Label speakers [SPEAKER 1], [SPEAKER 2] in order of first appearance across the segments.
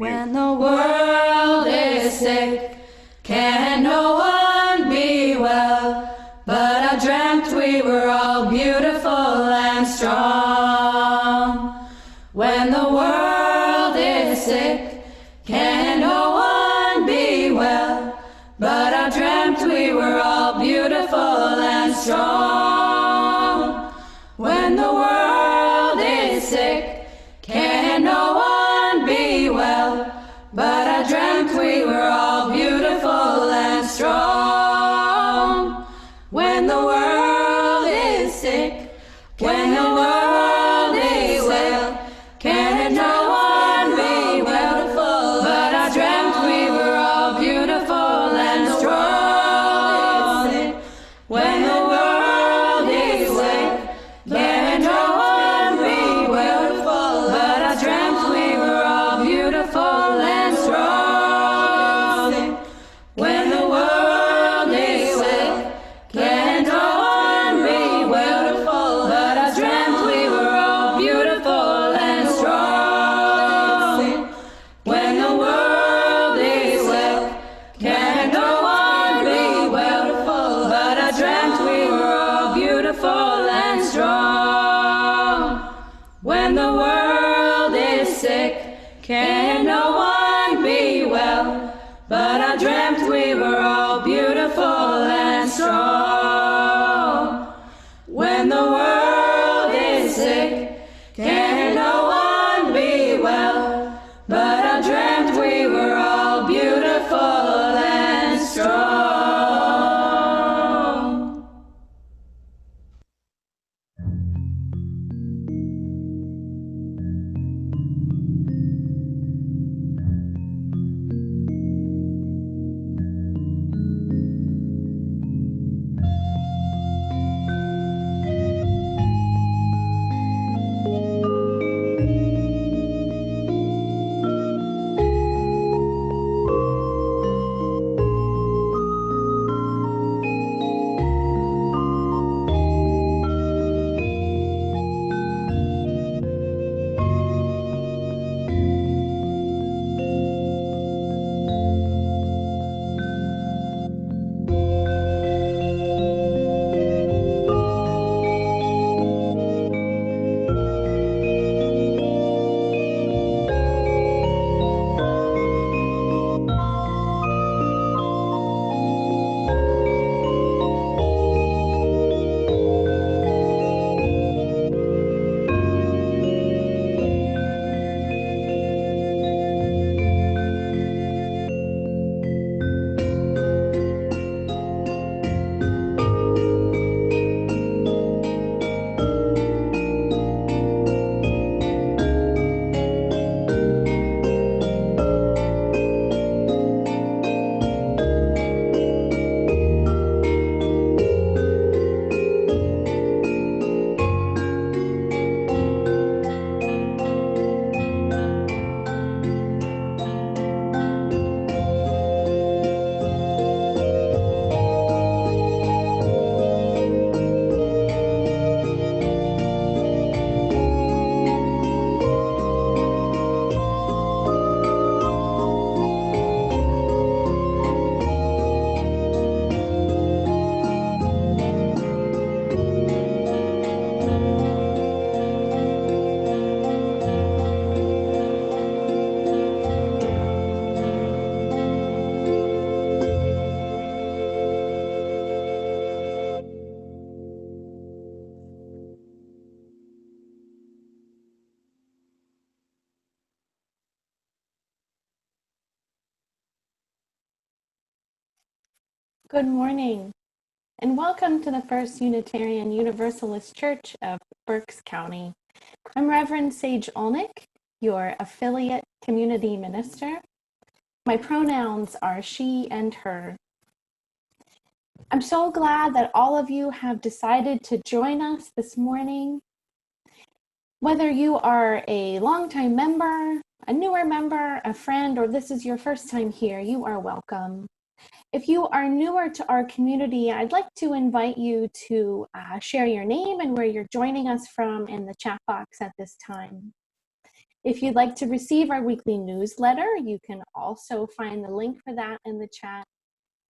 [SPEAKER 1] When the world is sick, can no one be well? But I dreamt we were all beautiful and strong. When the world is sick, can no one be well? But I dreamt we were all beautiful and strong. When the world is sick, can no one be well? But I dreamt we were all beautiful and strong. When the world is sick, when the world is well, can no one be well? But I dreamt we were all beautiful and strong. When the world is sick, can no one be well? But I dreamt we were all beautiful and strong. When the world is sick, can no one be well? But I dreamt we were all beautiful and strong. When the world is sick, can no one be well? But I dreamt we were all beautiful and strong. When the world is sick, can no one be well? But I dreamt we were all beautiful and strong. When the world is sick, can no one be well? But I dreamt we were all beautiful and strong.
[SPEAKER 2] Good morning, and welcome to the First Unitarian Universalist Church of Berks County. I'm Reverend Sage Olnick, your affiliate community minister. My pronouns are she and her. I'm so glad that all of you have decided to join us this morning. Whether you are a longtime member, a newer member, a friend, or this is your first time here, you are welcome. If you are newer to our community, I'd like to invite you to share your name and where you're joining us from in the chat box at this time. If you'd like to receive our weekly newsletter, you can also find the link for that in the chat,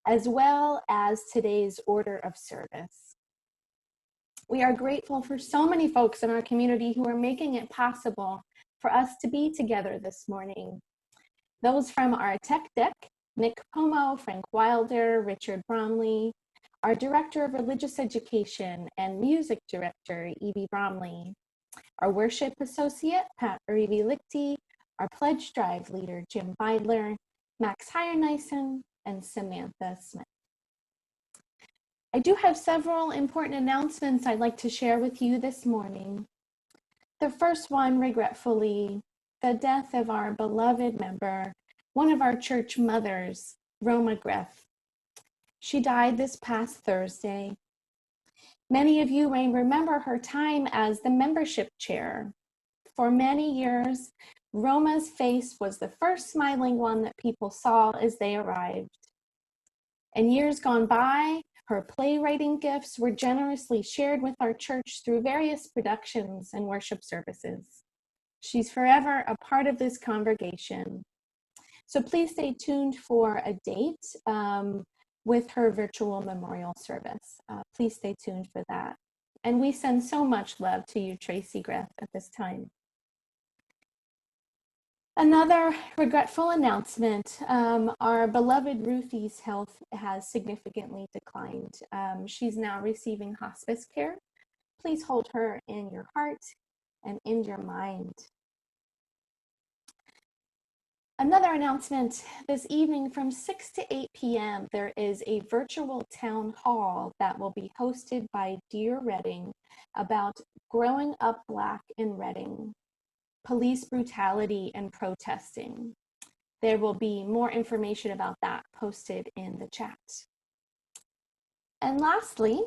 [SPEAKER 2] as well as today's order of service. We are grateful for so many folks in our community who are making it possible for us to be together this morning. Those from our tech deck, Nick Pomo, Frank Wilder, Richard Bromley, our Director of Religious Education and Music Director, Evie Bromley, our Worship Associate, Pat Uribe-Lichty, our Pledge Drive Leader, Jim Beidler, Max Heyernissen, and Samantha Smith. I do have several important announcements I'd like to share with you this morning. The first one, regretfully, the death of our beloved member, one of our church mothers, Roma Greff. She died this past Thursday. Many of you may remember her time as the membership chair. For many years, Roma's face was the first smiling one that people saw as they arrived. In years gone by, her playwriting gifts were generously shared with our church through various productions and worship services. She's forever a part of this congregation. So please stay tuned for a date with her virtual memorial service. Please stay tuned for that. And we send so much love to you, Tracy Greff, at this time. Another regretful announcement, our beloved Ruthie's health has significantly declined. She's now receiving hospice care. Please hold her in your heart and in your mind. Another announcement, this evening from 6 to 8 p.m., there is a virtual town hall that will be hosted by Dear Reading about growing up Black in Reading, police brutality and protesting. There will be more information about that posted in the chat. And lastly,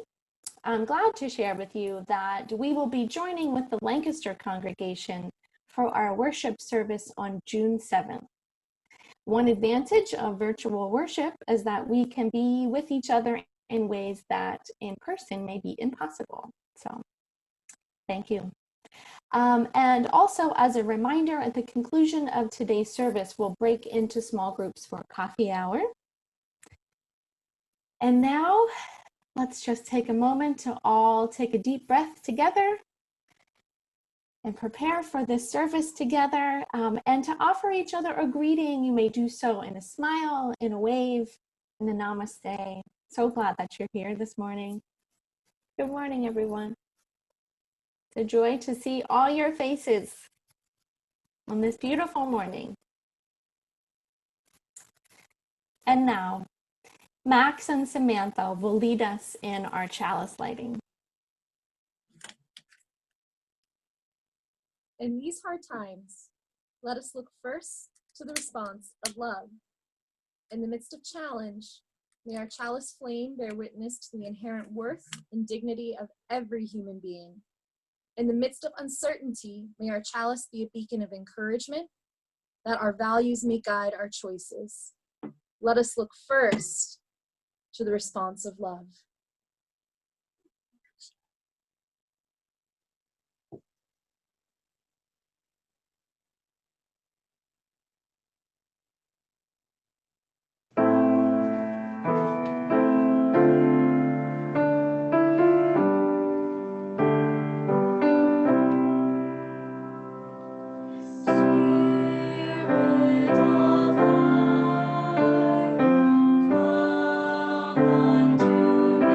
[SPEAKER 2] I'm glad to share with you that we will be joining with the Lancaster congregation for our worship service on June 7th. One advantage of virtual worship is that we can be with each other in ways that in person may be impossible. So, thank you. And also, as a reminder, at the conclusion of today's service, we'll break into small groups for a coffee hour. And now, let's just take a moment to all take a deep breath together and prepare for this service together, and to offer each other a greeting. You may do so in a smile, in a wave, in a namaste. So glad that you're here this morning. Good morning, everyone. It's a joy to see all your faces on this beautiful morning. And now, Max and Samantha will lead us in our chalice lighting.
[SPEAKER 3] In these hard times, let us look first to the response of love. In the midst of challenge, may our chalice flame bear witness to the inherent worth and dignity of every human being. In the midst of uncertainty, may our chalice be a beacon of encouragement, that our values may guide our choices. Let us look first to the response of love.
[SPEAKER 1] Spirit of life, come unto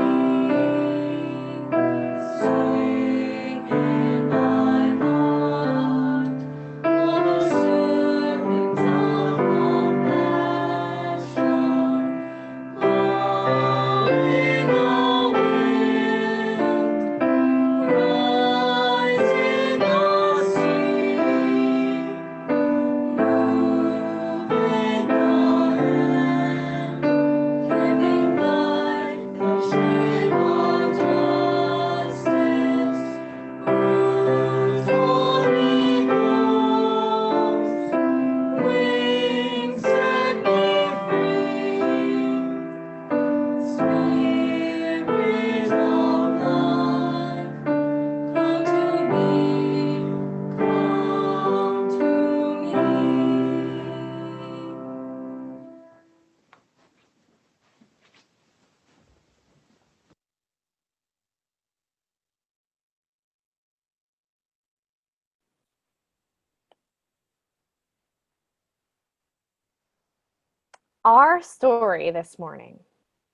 [SPEAKER 4] Our story this morning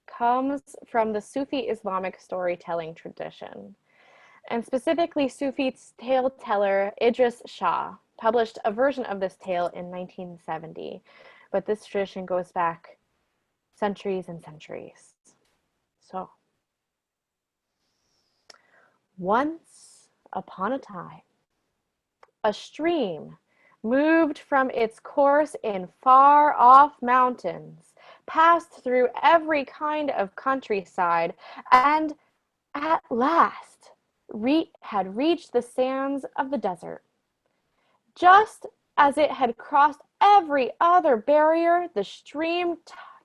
[SPEAKER 4] comes from the Sufi Islamic storytelling tradition, and specifically Sufi tale teller Idris Shah published a version of this tale in 1970, but this tradition goes back centuries and centuries. So, once upon a time, a stream moved from its course in far-off mountains, passed through every kind of countryside, and at last had reached the sands of the desert. Just as it had crossed every other barrier, the stream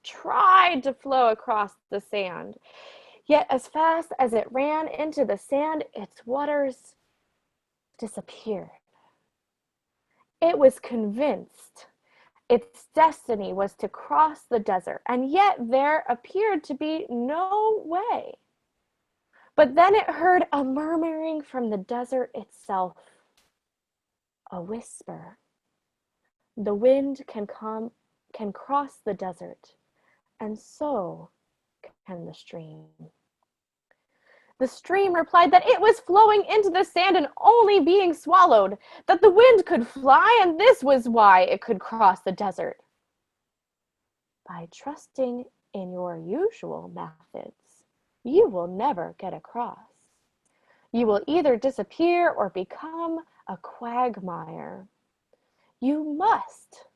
[SPEAKER 4] tried to flow across the sand. Yet as fast as it ran into the sand, its waters disappeared. It was convinced its destiny was to cross the desert, and yet there appeared to be no way. But then it heard a murmuring from the desert itself, a whisper. The wind can cross the desert, and so can the stream. The stream replied that it was flowing into the sand and only being swallowed, that the wind could fly, and this was why it could cross the desert. By trusting in your usual methods, you will never get across. You will either disappear or become a quagmire. You must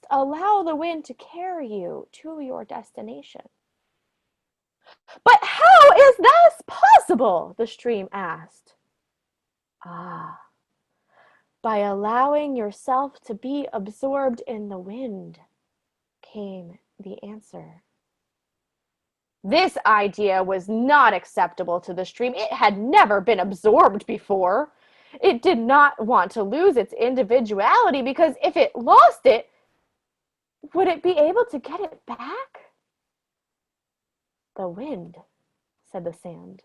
[SPEAKER 4] allow the wind to carry you to your destination. But how is this possible? The stream asked. By allowing yourself to be absorbed in the wind, came the answer. This idea was not acceptable to the stream. It had never been absorbed before. It did not want to lose its individuality, because if it lost it, would it be able to get it back? The wind, said the sand,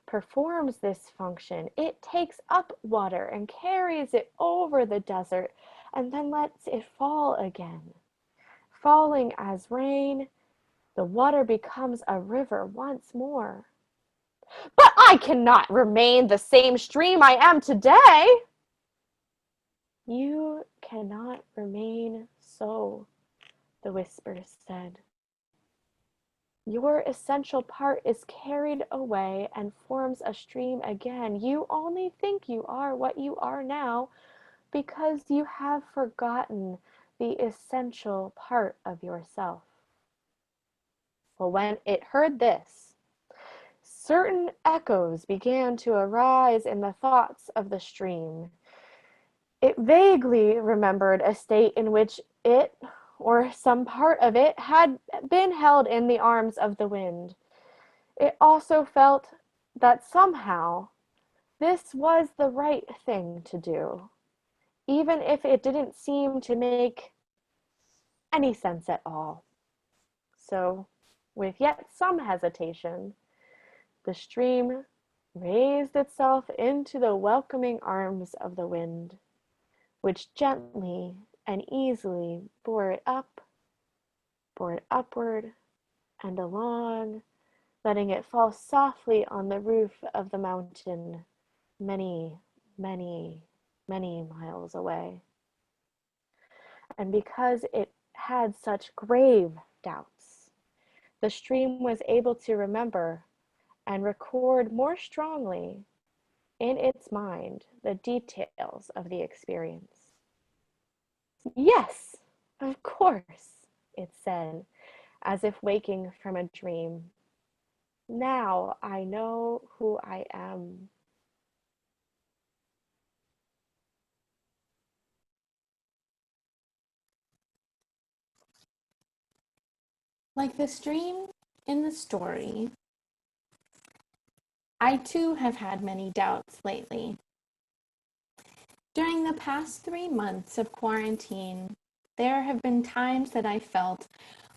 [SPEAKER 4] performs this function. It takes up water and carries it over the desert and then lets it fall again. Falling as rain, the water becomes a river once more. But I cannot remain the same stream I am today. You cannot remain so, the whisper said. Your essential part is carried away and forms a stream again. You only think you are what you are now because you have forgotten the essential part of yourself. Well, when it heard this, certain echoes began to arise in the thoughts of the stream. It vaguely remembered a state in which it, or some part of it, had been held in the arms of the wind. It also felt that somehow this was the right thing to do, even if it didn't seem to make any sense at all. So, with yet some hesitation, the stream raised itself into the welcoming arms of the wind, which gently and easily bore it upward and along, letting it fall softly on the roof of the mountain many, many, many miles away. And because it had such grave doubts, the stream was able to remember and record more strongly in its mind the details of the experience. Yes, of course, it said, as if waking from a dream. Now I know who I am.
[SPEAKER 2] Like the stream in the story, I too have had many doubts lately. During the past 3 months of quarantine, there have been times that I felt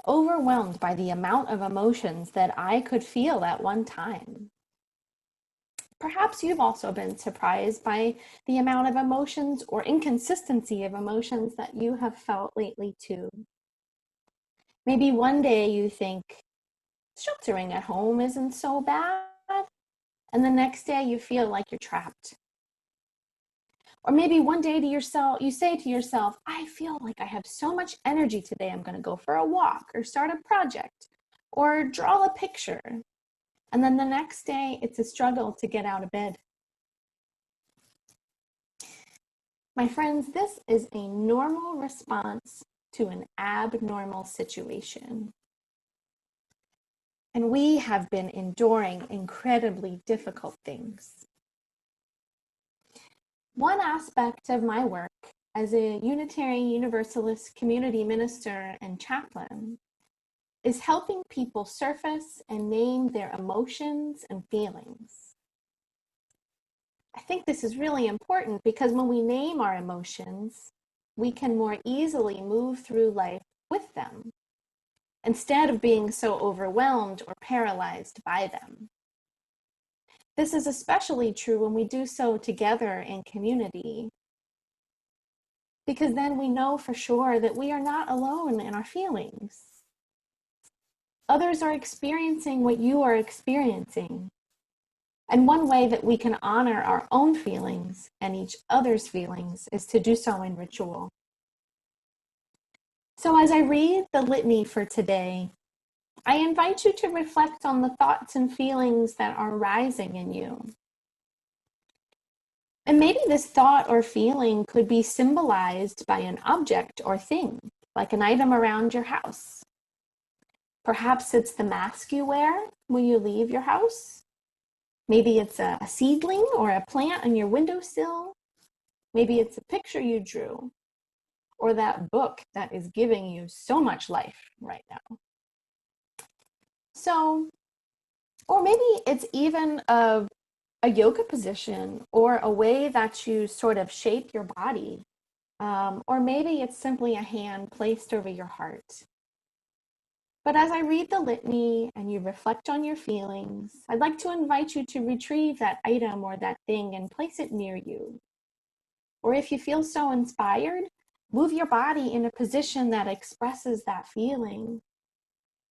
[SPEAKER 2] overwhelmed by the amount of emotions that I could feel at one time. Perhaps you've also been surprised by the amount of emotions or inconsistency of emotions that you have felt lately too. Maybe one day you think sheltering at home isn't so bad, and the next day you feel like you're trapped. Or maybe one day to yourself, you say to yourself, I feel like I have so much energy today. I'm going to go for a walk or start a project or draw a picture. And then the next day, it's a struggle to get out of bed. My friends, this is a normal response to an abnormal situation. And we have been enduring incredibly difficult things. One aspect of my work as a Unitarian Universalist community minister and chaplain is helping people surface and name their emotions and feelings. I think this is really important because when we name our emotions, we can more easily move through life with them instead of being so overwhelmed or paralyzed by them. This is especially true when we do so together in community, because then we know for sure that we are not alone in our feelings. Others are experiencing what you are experiencing. And one way that we can honor our own feelings and each other's feelings is to do so in ritual. So as I read the litany for today, I invite you to reflect on the thoughts and feelings that are rising in you. And maybe this thought or feeling could be symbolized by an object or thing, like an item around your house. Perhaps it's the mask you wear when you leave your house. Maybe it's a seedling or a plant on your windowsill. Maybe it's a picture you drew, or that book that is giving you so much life right now. So, or maybe it's even a yoga position or a way that you sort of shape your body. Or maybe it's simply a hand placed over your heart. But as I read the litany and you reflect on your feelings, I'd like to invite you to retrieve that item or that thing and place it near you. Or if you feel so inspired, move your body in a position that expresses that feeling.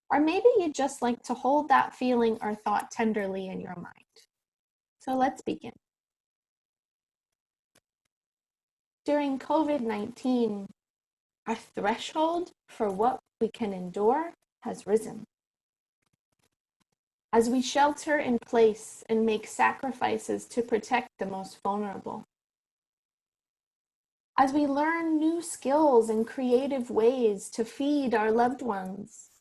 [SPEAKER 2] Or maybe you'd just like to hold that feeling or thought tenderly in your mind. So let's begin. During COVID-19, our threshold for what we can endure has risen. As we shelter in place and make sacrifices to protect the most vulnerable. As we learn new skills and creative ways to feed our loved ones,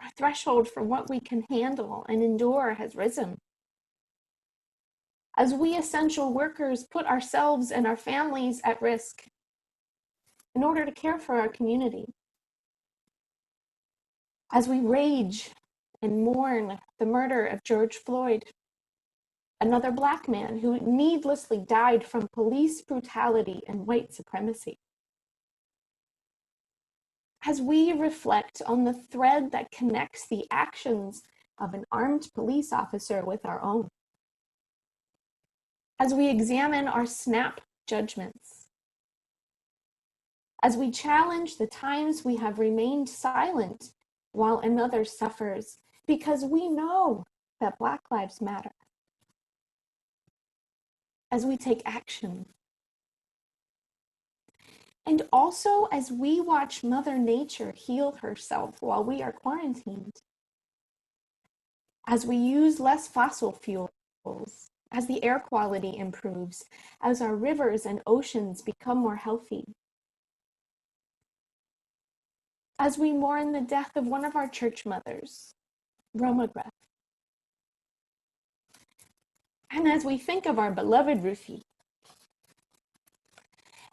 [SPEAKER 2] our threshold for what we can handle and endure has risen. As we essential workers put ourselves and our families at risk in order to care for our community. As we rage and mourn the murder of George Floyd, another Black man who needlessly died from police brutality and white supremacy. As we reflect on the thread that connects the actions of an armed police officer with our own. As we examine our snap judgments. As we challenge the times we have remained silent while another suffers, because we know that Black lives matter. As we take action. And also as we watch Mother Nature heal herself while we are quarantined. As we use less fossil fuels, as the air quality improves, as our rivers and oceans become more healthy. As we mourn the death of one of our church mothers, Roma Greth. And as we think of our beloved Ruthie.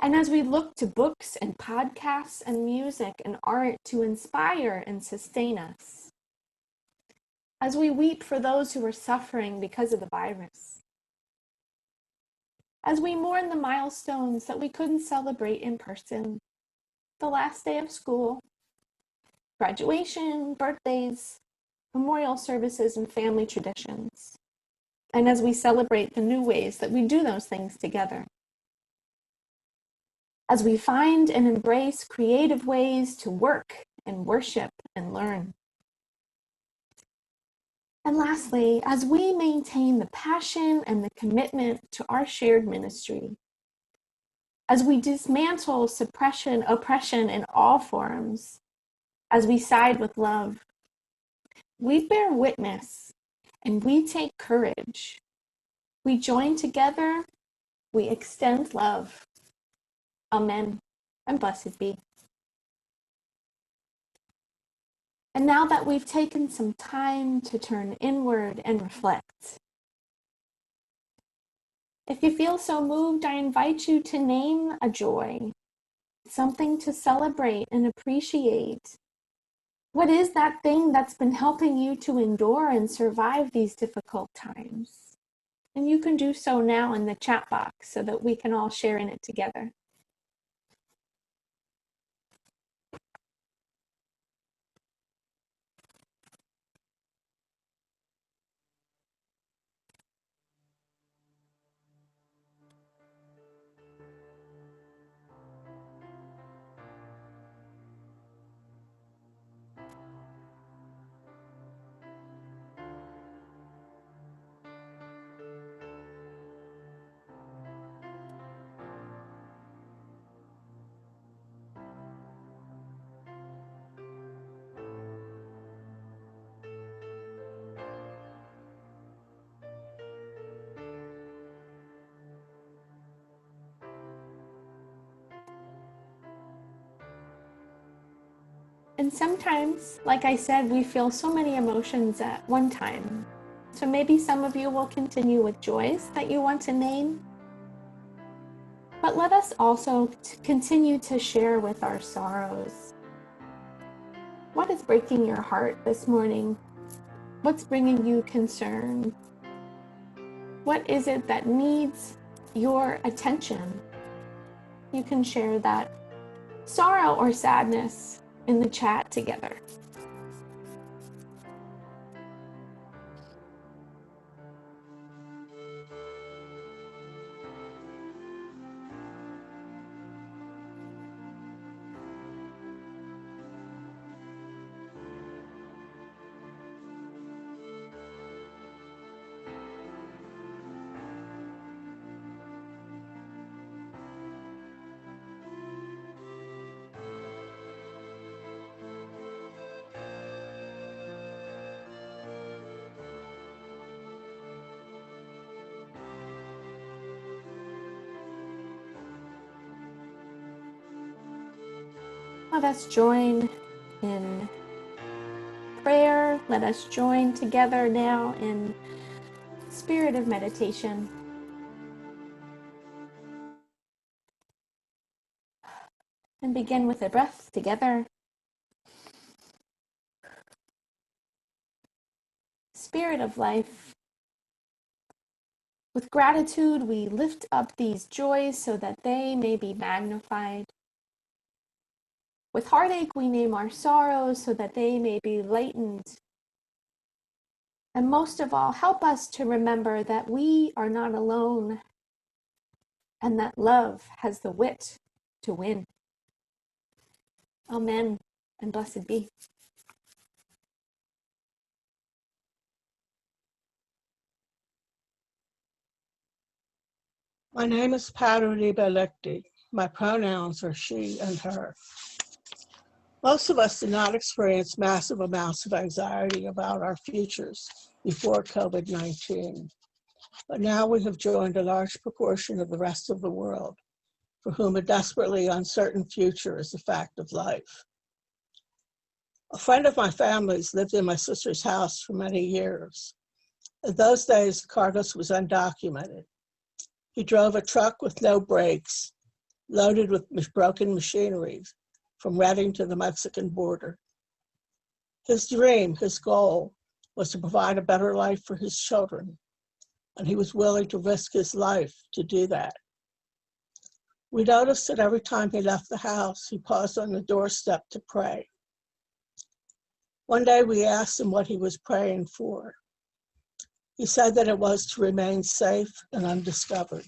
[SPEAKER 2] And as we look to books and podcasts and music and art to inspire and sustain us. As we weep for those who are suffering because of the virus. As we mourn the milestones that we couldn't celebrate in person, the last day of school, graduation, birthdays, memorial services, and family traditions. And as we celebrate the new ways that we do those things together. As we find and embrace creative ways to work and worship and learn. And lastly, as we maintain the passion and the commitment to our shared ministry, as we dismantle oppression in all forms, as we side with love, we bear witness and we take courage. We join together, we extend love. Amen, and blessed be. And now that we've taken some time to turn inward and reflect, if you feel so moved, I invite you to name a joy, something to celebrate and appreciate. What is that thing that's been helping you to endure and survive these difficult times? And you can do so now in the chat box so that we can all share in it together. And sometimes, like I said, we feel so many emotions at one time. So maybe some of you will continue with joys that you want to name. But let us also continue to share with our sorrows. What is breaking your heart this morning? What's bringing you concern? What is it that needs your attention? You can share that sorrow or sadness in the chat together. Let us join in prayer. Let us join together now in spirit of meditation. And begin with a breath together. Spirit of life, with gratitude we lift up these joys so that they may be magnified. With heartache we name our sorrows so that they may be lightened. And most of all, help us to remember that we are not alone and that love has the wit to win. Amen, and blessed be.
[SPEAKER 5] My name is Paruri Belekti. My pronouns are she and her. Most of us did not experience massive amounts of anxiety about our futures before COVID-19, but now we have joined a large proportion of the rest of the world for whom a desperately uncertain future is a fact of life. A friend of my family's lived in my sister's house for many years. In those days, Carlos was undocumented. He drove a truck with no brakes, loaded with broken machinery, from Reading to the Mexican border. His dream, his goal, was to provide a better life for his children, and he was willing to risk his life to do that. We noticed that every time he left the house, he paused on the doorstep to pray. One day we asked him what he was praying for. He said that it was to remain safe and undiscovered.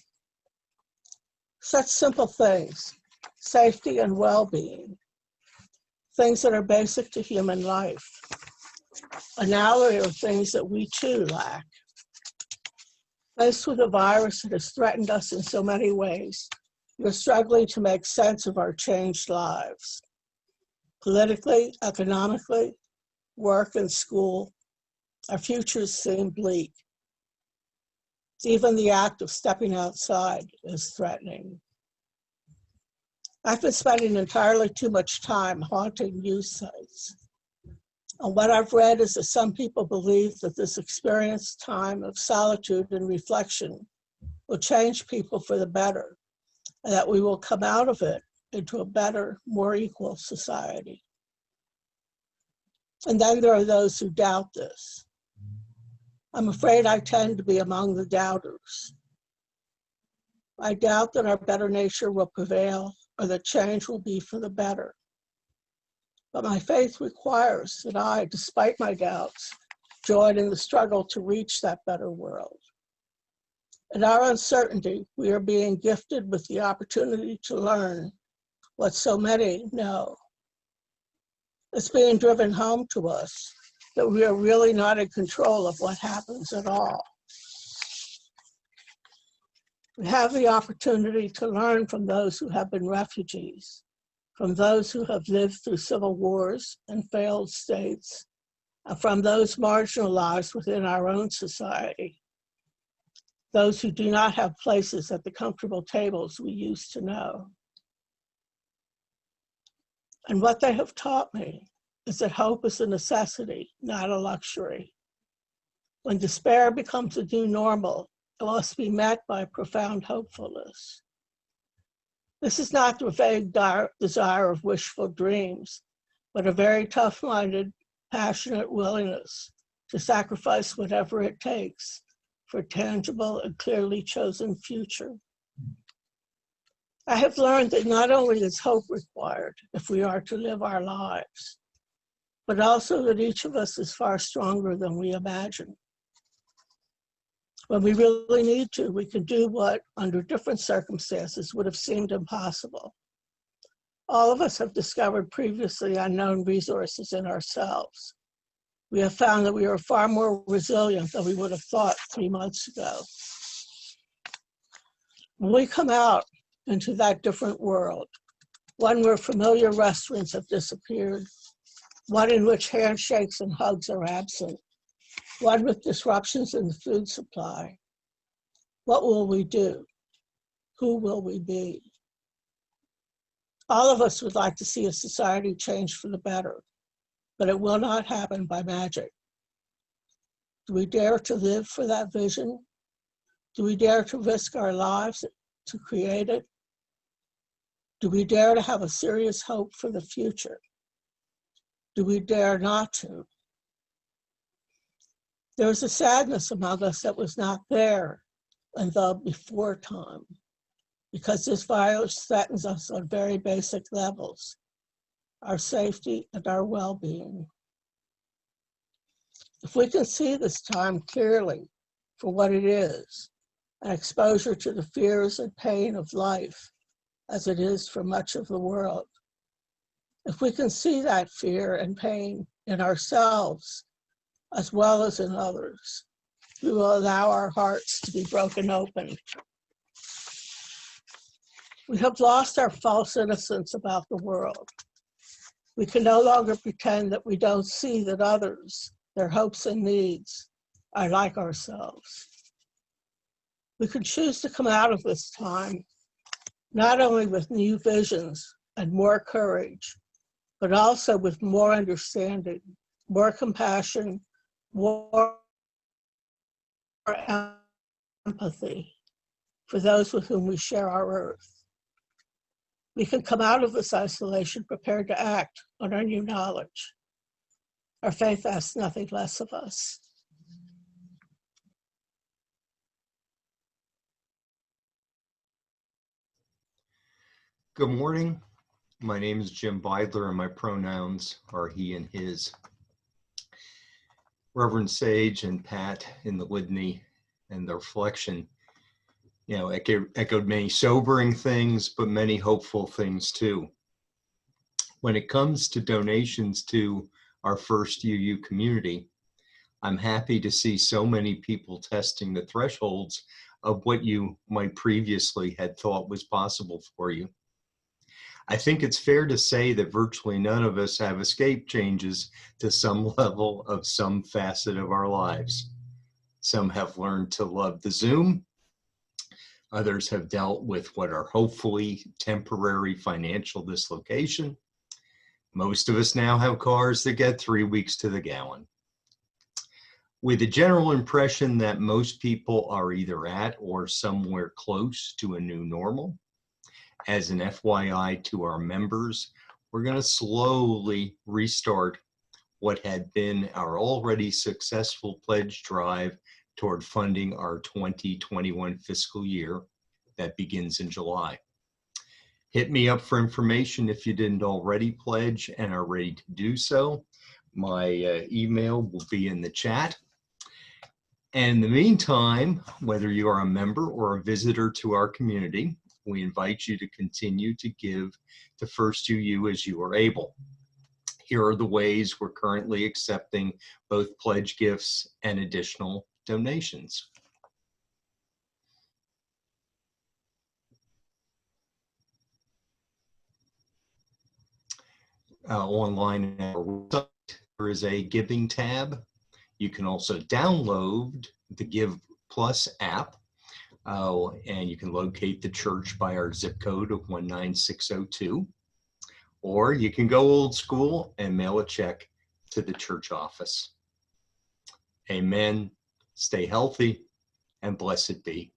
[SPEAKER 5] Such simple things, safety and well-being. things that are basic to human life. And now there are things that we too lack. Faced with a virus that has threatened us in so many ways, we're struggling to make sense of our changed lives. Politically, economically, work and school, our futures seem bleak. Even the act of stepping outside is threatening. I've been spending entirely too much time haunting news sites. And what I've read is that some people believe that this experienced time of solitude and reflection will change people for the better, and that we will come out of it into a better, more equal society. And then there are those who doubt this. I'm afraid I tend to be among the doubters. I doubt that our better nature will prevail or that change will be for the better. But my faith requires that I, despite my doubts, join in the struggle to reach that better world. In our uncertainty, we are being gifted with the opportunity to learn what so many know. It's being driven home to us that we are really not in control of what happens at all. We have the opportunity to learn from those who have been refugees, from those who have lived through civil wars and failed states, and from those marginalized within our own society, those who do not have places at the comfortable tables we used to know. And what they have taught me is that hope is a necessity, not a luxury. When despair becomes a new normal, it must be met by profound hopefulness. This is not the vague desire of wishful dreams, but a very tough-minded, passionate willingness to sacrifice whatever it takes for a tangible and clearly chosen future. I have learned that not only is hope required if we are to live our lives, but also that each of us is far stronger than we imagine. When we really need to, we can do what, under different circumstances, would have seemed impossible. All of us have discovered previously unknown resources in ourselves. We have found that we are far more resilient than we would have thought 3 months ago. When we come out into that different world, one where familiar restaurants have disappeared, one in which handshakes and hugs are absent, one with disruptions in the food supply, what will we do? Who will we be? All of us would like to see a society change for the better, but it will not happen by magic. Do we dare to live for that vision? Do we dare to risk our lives to create it? Do we dare to have a serious hope for the future? Do we dare not to? There is a sadness among us that was not there in the before time, because this virus threatens us on very basic levels, our safety and our well-being. If we can see this time clearly for what it is, an exposure to the fears and pain of life, as it is for much of the world, if we can see that fear and pain in ourselves as well as in others, we will allow our hearts to be broken open. We have lost our false innocence about the world. We can no longer pretend that we don't see that others, their hopes and needs, are like ourselves. We can choose to come out of this time not only with new visions and more courage, but also with more understanding, more compassion, more empathy for those with whom we share our earth. We can come out of this isolation prepared to act on our new knowledge. Our faith asks nothing less of us.
[SPEAKER 6] Good morning. My name is Jim Beidler and my pronouns are he and his. Reverend Sage and Pat in the litany and the reflection, echoed many sobering things, but many hopeful things too. When it comes to donations to our First UU community, I'm happy to see so many people testing the thresholds of what you might previously had thought was possible for you. I think it's fair to say that virtually none of us have escaped changes to some level of some facet of our lives. Some have learned to love the Zoom. Others have dealt with what are hopefully temporary financial dislocation. Most of us now have cars that get 3 weeks to the gallon. With the general impression that most people are either at or somewhere close to a new normal, as an FYI to our members, we're going to slowly restart what had been our already successful pledge drive toward funding our 2021 fiscal year that begins in July. Hit me up for information if you didn't already pledge and are ready to do so. My email will be in the chat. And in the meantime, whether you are a member or a visitor to our community, we invite you to continue to give to First UU as you are able. Here are the ways we're currently accepting both pledge gifts and additional donations. Online at our website, there is a giving tab. You can also download the Give Plus app, and you can locate the church by our zip code of 19602. Or you can go old school and mail a check to the church office. Amen. Stay healthy and blessed be.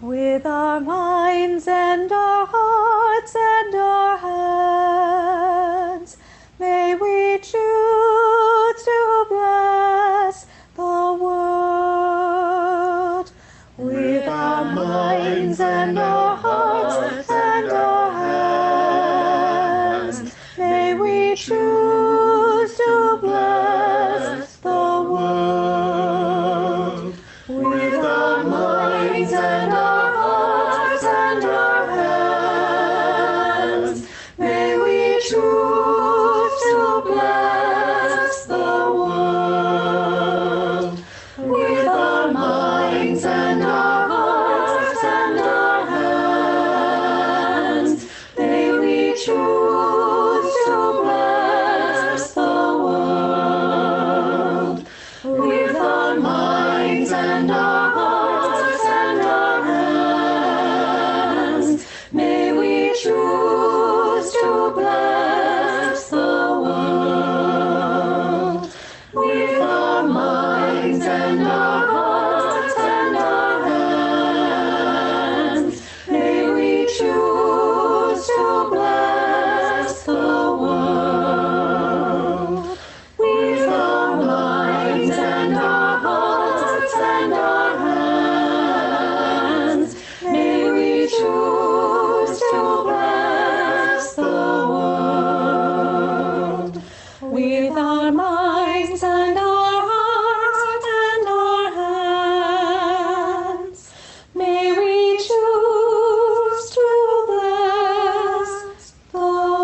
[SPEAKER 4] With our minds and our hearts and our hands, may we choose to bless the world. With our minds and our hearts and our hands, may we choose to bless the world. With our minds and our hearts and our hands, may we choose to bless the world. With our minds and our hearts and our hands, may we choose to bless the world. With our minds and our hearts and our hands, may we choose to bless the world. With our minds and our hearts and our hands, may we choose to bless the world. With our minds and our hearts and our hands, may we choose to bless the world. With our minds and our hearts and our hands, may we choose to bless the world.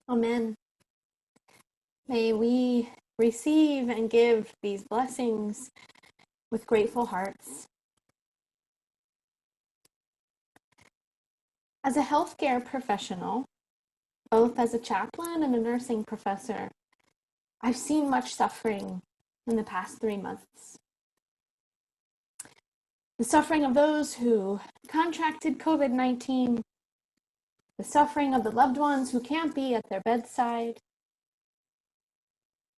[SPEAKER 2] Amen. May we receive and give these blessings with grateful hearts. As a healthcare professional, both as a chaplain and a nursing professor, I've seen much suffering in the past 3 months. The suffering of those who contracted COVID-19, the suffering of the loved ones who can't be at their bedside,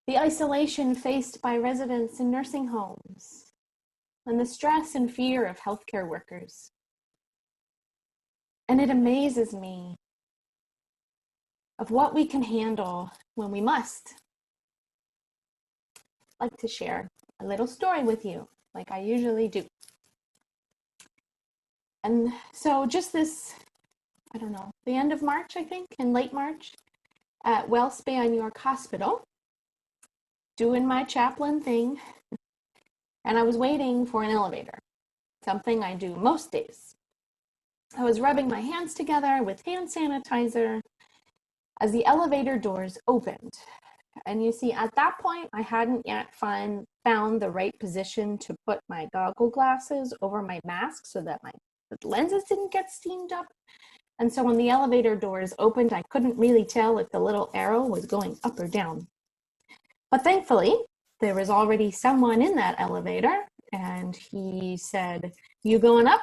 [SPEAKER 2] the isolation faced by residents in nursing homes, and the stress and fear of healthcare workers. And it amazes me of what we can handle when we must. I'd like to share a little story with you, like I usually do. And so just this, I don't know, the end of March, I think, in late March, at Wellspan York Hospital, doing my chaplain thing, and I was waiting for an elevator, something I do most days. I was rubbing my hands together with hand sanitizer as the elevator doors opened. And you see, at that point, I hadn't yet found the right position to put my goggle glasses over my mask so that my lenses didn't get steamed up. And so when the elevator doors opened, I couldn't really tell if the little arrow was going up or down. But thankfully, there was already someone in that elevator, and he said, "You going up?"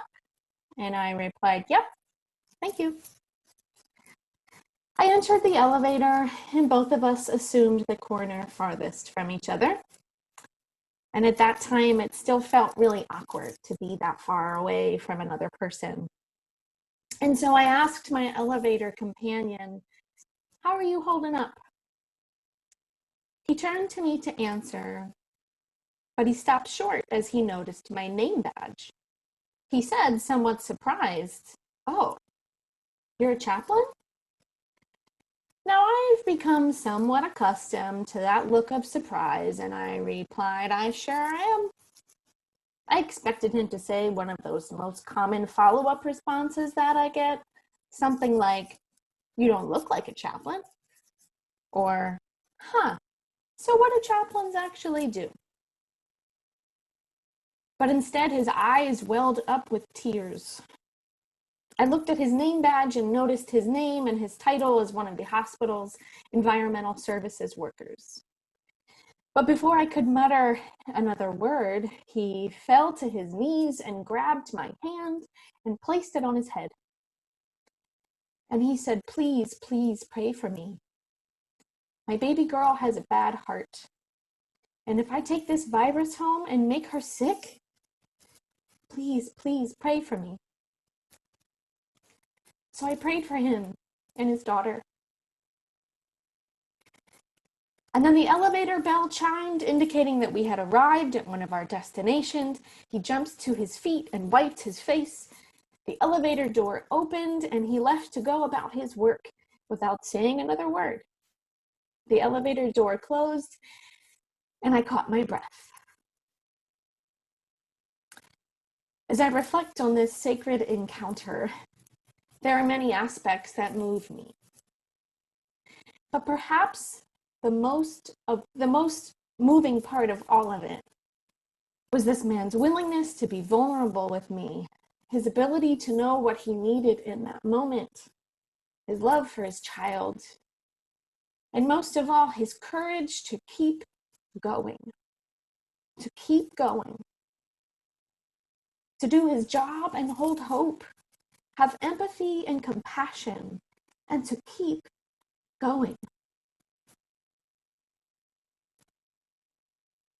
[SPEAKER 2] And I replied, "Yep, thank you." I entered the elevator, and both of us assumed the corner farthest from each other. And at that time, it still felt really awkward to be that far away from another person. And so I asked my elevator companion, "How are you holding up?" He turned to me to answer, but he stopped short as he noticed my name badge. He said, somewhat surprised, "Oh, you're a chaplain?" Now, I've become somewhat accustomed to that look of surprise, and I replied, "I sure am." I expected him to say one of those most common follow-up responses that I get, something like, "You don't look like a chaplain," or, "Huh, so what do chaplains actually do?" But instead, his eyes welled up with tears. I looked at his name badge and noticed his name and his title as one of the hospital's environmental services workers. But before I could mutter another word, he fell to his knees and grabbed my hand and placed it on his head. And he said, "Please, please pray for me. My baby girl has a bad heart. And if I take this virus home and make her sick, please, please pray for me." So I prayed for him and his daughter. And then the elevator bell chimed, indicating that we had arrived at one of our destinations. He jumped to his feet and wiped his face. The elevator door opened and he left to go about his work without saying another word. The elevator door closed and I caught my breath. As I reflect on this sacred encounter, there are many aspects that move me. But perhaps the most moving part of all of it was this man's willingness to be vulnerable with me, his ability to know what he needed in that moment, his love for his child, and most of all, his courage to keep going, to do his job and hold hope, have empathy and compassion, and to keep going.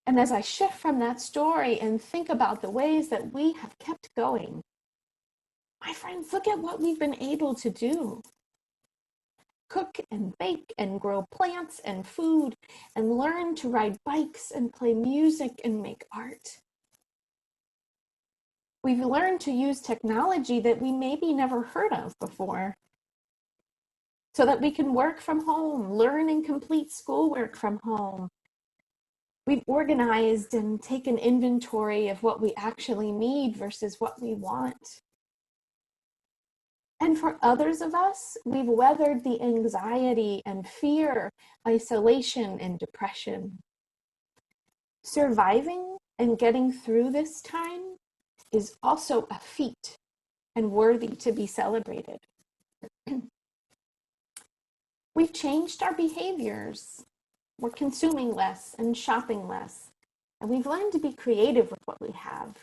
[SPEAKER 2] And as I shift from that story and think about the ways that we have kept going, my friends, look at what we've been able to do. Cook and bake and grow plants and food and learn to ride bikes and play music and make art. We've learned to use technology that we maybe never heard of before so that we can work from home, learn and complete schoolwork from home. We've organized and taken inventory of what we actually need versus what we want. And for others of us, we've weathered the anxiety and fear, isolation and depression. Surviving and getting through this time is also a feat and worthy to be celebrated. We've changed our behaviors. We're consuming less and shopping less, and we've learned to be creative with what we have.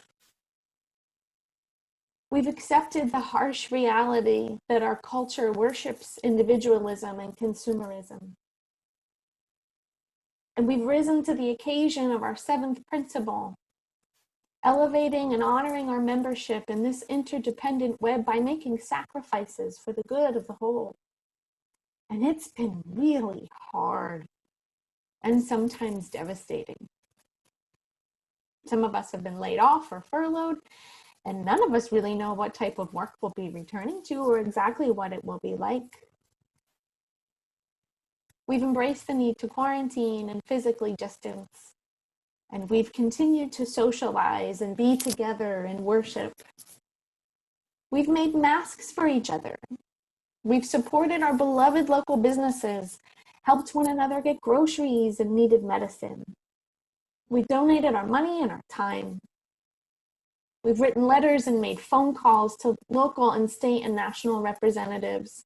[SPEAKER 2] We've accepted the harsh reality that our culture worships individualism and consumerism. And we've risen to the occasion of our seventh principle, elevating and honoring our membership in this interdependent web by making sacrifices for the good of the whole. And it's been really hard and sometimes devastating. Some of us have been laid off or furloughed, And none of us really know what type of work we'll be returning to or exactly what it will be like. We've embraced the need to quarantine and physically distance, and we've continued to socialize and be together and worship. We've made masks for each other. We've supported our beloved local businesses, helped one another get groceries and needed medicine. We've donated our money and our time. We've written letters and made phone calls to local and state and national representatives.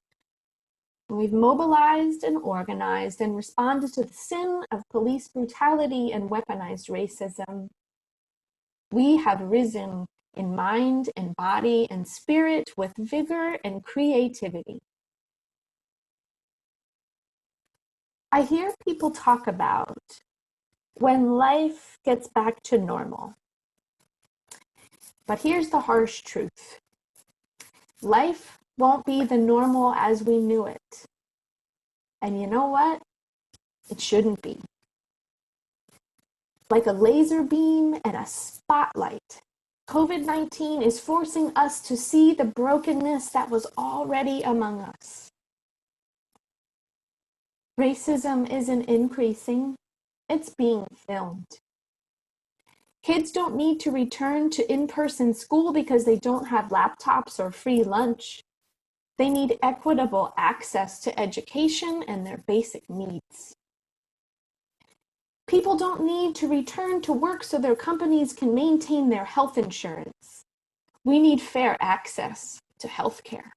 [SPEAKER 2] And we've mobilized and organized and responded to the sin of police brutality and weaponized racism. We have risen in mind and body and spirit with vigor and creativity. I hear people talk about when life gets back to normal. But here's the harsh truth. Life won't be the normal as we knew it. And you know what? It shouldn't be. Like a laser beam and a spotlight, COVID-19 is forcing us to see the brokenness that was already among us. Racism isn't increasing, it's being filmed. Kids don't need to return to in-person school because they don't have laptops or free lunch. They need equitable access to education and their basic needs. People don't need to return to work so their companies can maintain their health insurance. We need fair access to healthcare.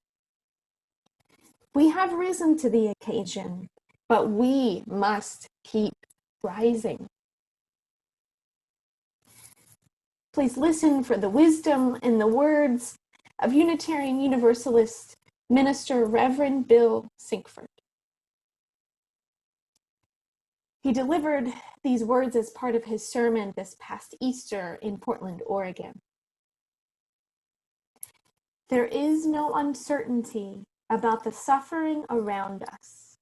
[SPEAKER 2] We have risen to the occasion, but we must keep rising. Please listen for the wisdom and the words of Unitarian Universalist Minister Reverend Bill Sinkford. He delivered these words as part of his sermon this past Easter in Portland, Oregon. There is no uncertainty about the suffering around us,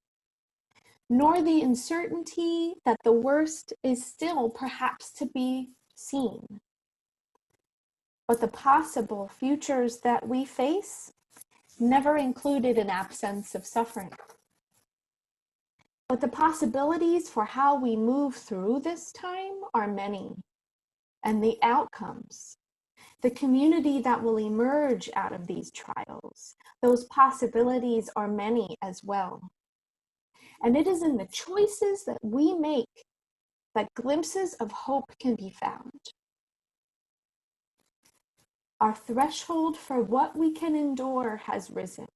[SPEAKER 2] nor the uncertainty that the worst is still perhaps to be seen. But the possible futures that we face never included an absence of suffering. But the possibilities for how we move through this time are many, and the outcomes, the community that will emerge out of these trials, those possibilities are many as well. And it is in the choices that we make that glimpses of hope can be found. Our threshold for what we can endure has risen.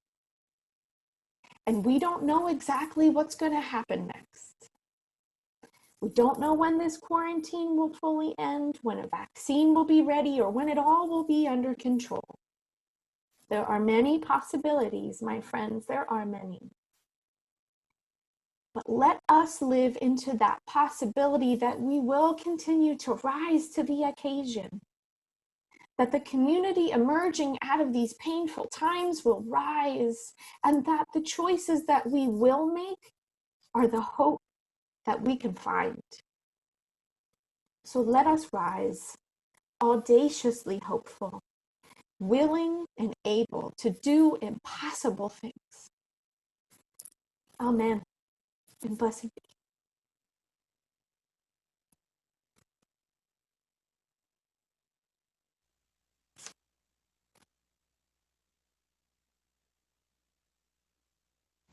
[SPEAKER 2] And we don't know exactly what's going to happen next. We don't know when this quarantine will fully end, when a vaccine will be ready, or when it all will be under control. There are many possibilities, my friends, there are many. But let us live into that possibility that we will continue to rise to the occasion, that the community emerging out of these painful times will rise, and that the choices that we will make are the hope that we can find. So let us rise, audaciously hopeful, willing and able to do impossible things. Amen, and blessed be.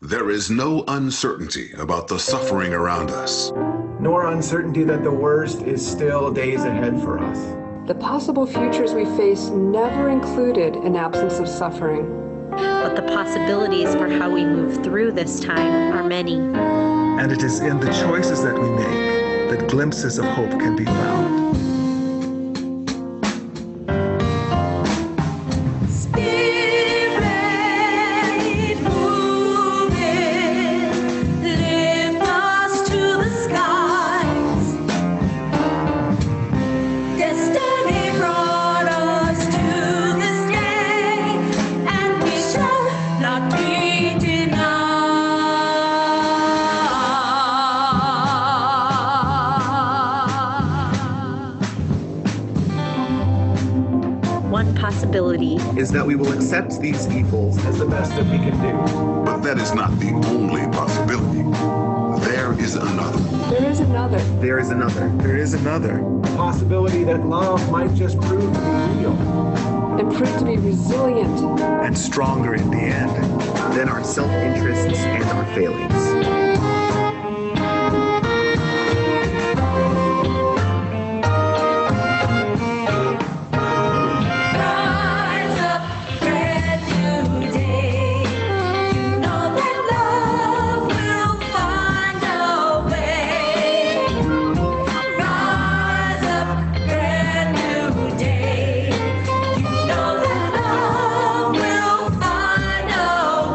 [SPEAKER 7] There is no uncertainty about the suffering around us.
[SPEAKER 8] Nor uncertainty that the worst is still days ahead for us.
[SPEAKER 9] The possible futures we face never included an absence of suffering.
[SPEAKER 10] But the possibilities for how we move through this time are many.
[SPEAKER 11] And it is in the choices that we make that glimpses of hope can be found.
[SPEAKER 10] possibility
[SPEAKER 8] is that we will accept these evils as the best that we can do.
[SPEAKER 7] But that is not the only possibility. There is another.
[SPEAKER 9] There is another.
[SPEAKER 8] There is another.
[SPEAKER 11] There is another.
[SPEAKER 8] The possibility that love might just prove to be real.
[SPEAKER 9] And prove to be resilient.
[SPEAKER 11] And stronger in the end.
[SPEAKER 8] Than our self-interests and our failings.
[SPEAKER 1] Rise up, brand new day. You know that love will find a way. Rise up, brand new day. You know that love will find a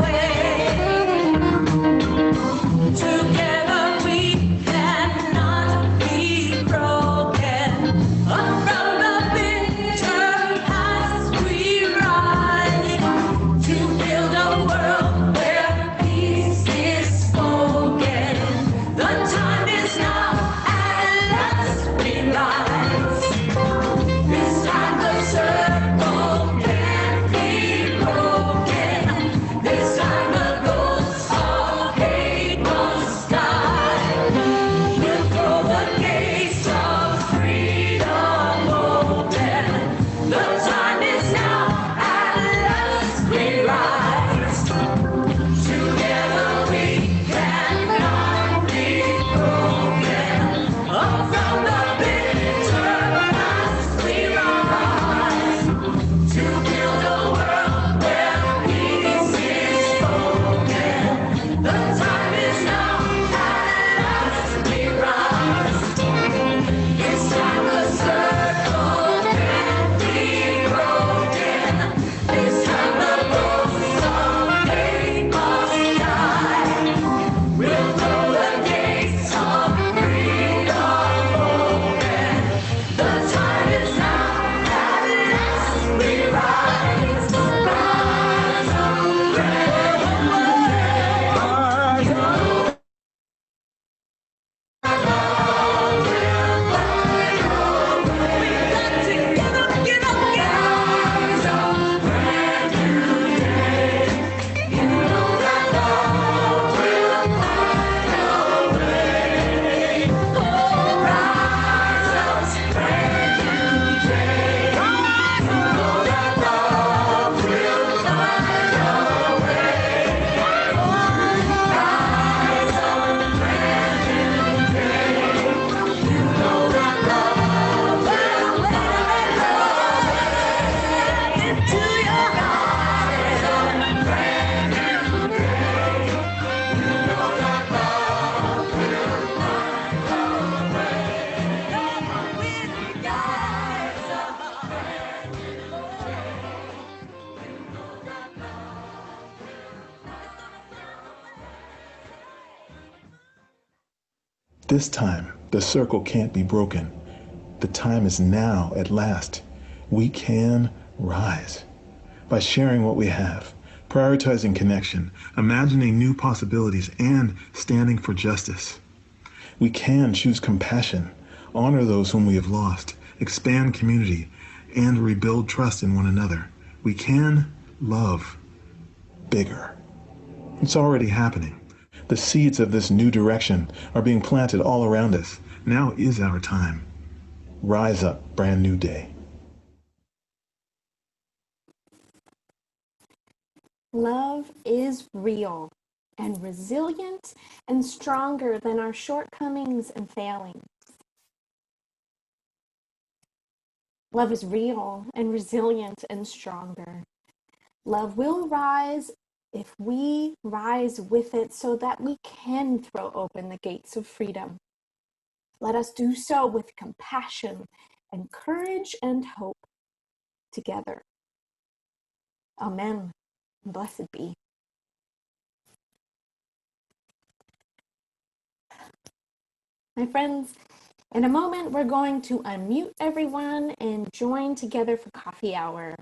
[SPEAKER 1] way. Together we cannot be broken. Up from the bitter past we rise to build a world where peace is spoken. The time is now, at last we rise. This time the circle can't be broken. This time the ghosts of hate must die. We'll throw the gates of freedom open. The time is now, at last we rise. Together we cannot be broken. Up from the bitter past we rise to build a world where peace is spoken. The time is now, at last we rise. This time the circle can't be broken. This time the ghosts of hate must die. We'll throw the gates of freedom open. The time is now, at last we rise. Rise up, brand new day.
[SPEAKER 11] This time, the circle can't be broken. The time is now, at last. We can rise. By sharing what we have, prioritizing connection, imagining new possibilities, and standing for justice. We can choose compassion, honor those whom we have lost, expand community, and rebuild trust in one another. We can love bigger. It's already happening. The seeds of this new direction are being planted all around us. Now is our time. Rise up, brand new day.
[SPEAKER 2] Love is real and resilient and stronger than our shortcomings and failings. Love is real and resilient and stronger. Love will rise if we rise with it so that we can throw open the gates of freedom. Let us do so with compassion and courage and hope together. Amen. Blessed be. My friends, in a moment, we're going to unmute everyone and join together for coffee hour.